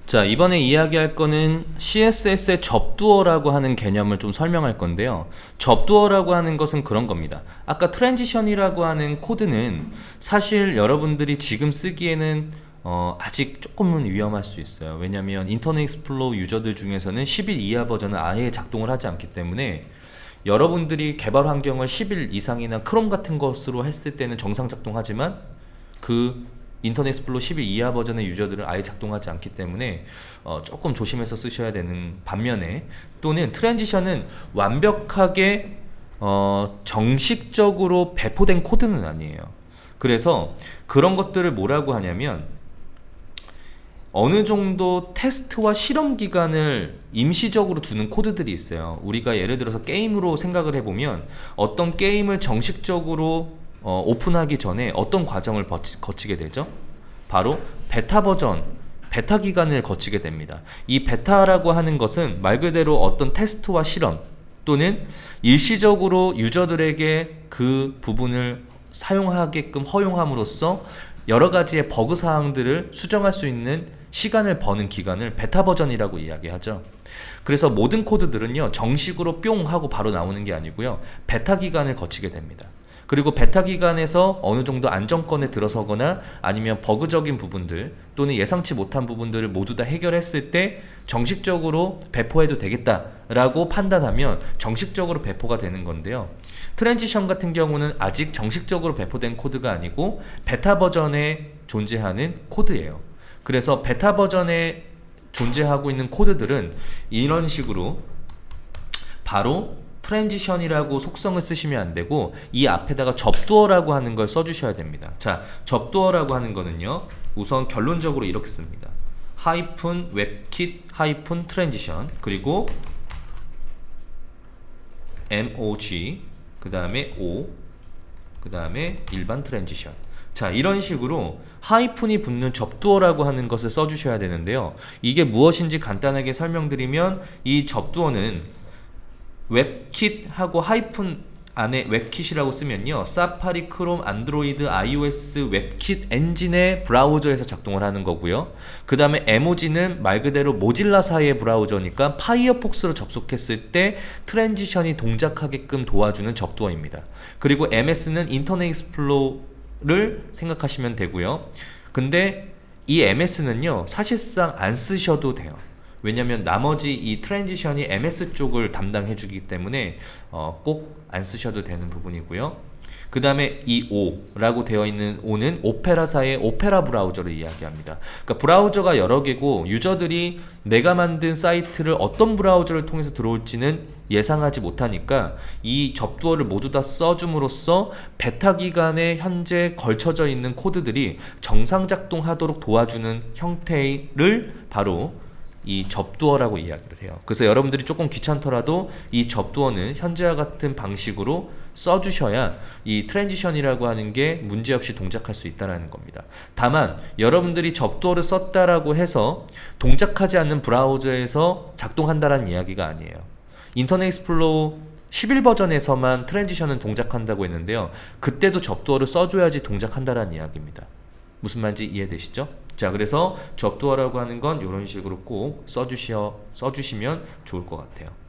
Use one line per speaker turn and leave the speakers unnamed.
자, 이번에 이야기할 거는 CSS의 접두어라고 하는 개념을 좀 설명할 건데요. 접두어라고 하는 것은 그런 겁니다. 아까 트랜지션이라고 하는 코드는 사실 여러분들이 지금 쓰기에는 아직 조금은 위험할 수 있어요. 왜냐하면 인터넷 익스플로러 유저들 중에서는 10일 이하 버전은 아예 작동을 하지 않기 때문에 여러분들이 개발 환경을 10일 이상이나 크롬 같은 것으로 했을 때는 정상 작동하지만 그 인터넷 익스플로러 10일 이하 버전의 유저들은 아예 작동하지 않기 때문에 조금 조심해서 쓰셔야 되는 반면에, 또는 트랜지션은 완벽하게 정식적으로 배포된 코드는 아니에요. 그래서 그런 것들을 뭐라고 하냐면 어느 정도 테스트와 실험 기간을 임시적으로 두는 코드들이 있어요. 우리가 예를 들어서 게임으로 생각을 해보면 어떤 게임을 정식적으로 오픈하기 전에 어떤 과정을 거치게 되죠? 바로 베타 버전, 베타 기간을 거치게 됩니다. 이 베타라고 하는 것은 말 그대로 어떤 테스트와 실험 또는 일시적으로 유저들에게 그 부분을 사용하게끔 허용함으로써 여러 가지의 버그 사항들을 수정할 수 있는 시간을 버는 기간을 베타 버전이라고 이야기하죠. 그래서 모든 코드들은요, 정식으로 뿅 하고 바로 나오는 게 아니고요, 베타 기간을 거치게 됩니다. 그리고 베타 기간에서 어느 정도 안정권에 들어서거나 아니면 버그적인 부분들 또는 예상치 못한 부분들을 모두 다 해결했을 때 정식적으로 배포해도 되겠다라고 판단하면 정식적으로 배포가 되는 건데요. 트랜지션 같은 경우는 아직 정식적으로 배포된 코드가 아니고 베타 버전에 존재하는 코드예요. 그래서 베타 버전에 존재하고 있는 코드들은 이런 식으로 바로 트랜지션이라고 속성을 쓰시면 안 되고 이 앞에다가 접두어라고 하는 걸 써주셔야 됩니다. 자, 접두어라고 하는 거는요, 우선 결론적으로 이렇게 씁니다. 하이픈 웹킷 하이픈 트랜지션, 그리고 MOG, 그 다음에 O, 그 다음에 일반 트랜지션. 자, 이런 식으로 하이픈이 붙는 접두어라고 하는 것을 써주셔야 되는데요. 이게 무엇인지 간단하게 설명드리면, 이 접두어는 웹킷하고 하이픈 안에 웹킷이라고 쓰면요, 사파리, 크롬, 안드로이드, iOS 웹킷 엔진의 브라우저에서 작동을 하는 거고요. 그 다음에 MOG는 말 그대로 모질라사의 브라우저니까 파이어폭스로 접속했을 때 트랜지션이 동작하게끔 도와주는 접두어입니다. 그리고 MS는 인터넷 익스플로러를 생각하시면 되고요. 근데 이 MS는요, 사실상 안 쓰셔도 돼요. 왜냐면 나머지 이 트랜지션이 MS 쪽을 담당해 주기 때문에 꼭 안 쓰셔도 되는 부분이고요. 그 다음에 이 O라고 되어 있는 O는 오페라사의 오페라 브라우저를 이야기합니다. 그러니까 브라우저가 여러 개고 유저들이 내가 만든 사이트를 어떤 브라우저를 통해서 들어올지는 예상하지 못하니까 이 접두어를 모두 다 써줌으로써 베타 기간에 현재 걸쳐져 있는 코드들이 정상 작동하도록 도와주는 형태를 바로 이 접두어라고 이야기를 해요. 그래서 여러분들이 조금 귀찮더라도 이 접두어는 현재와 같은 방식으로 써주셔야 이 트랜지션이라고 하는 게 문제없이 동작할 수 있다는 겁니다. 다만 여러분들이 접두어를 썼다라고 해서 동작하지 않는 브라우저에서 작동한다는 이야기가 아니에요. 인터넷 익스플로러 11 버전에서만 트랜지션은 동작한다고 했는데요, 그때도 접두어를 써줘야지 동작한다는 이야기입니다. 무슨 말인지 이해되시죠? 자, 그래서 접두어라고 하는 건 이런 식으로 꼭 써주시면 좋을 것 같아요.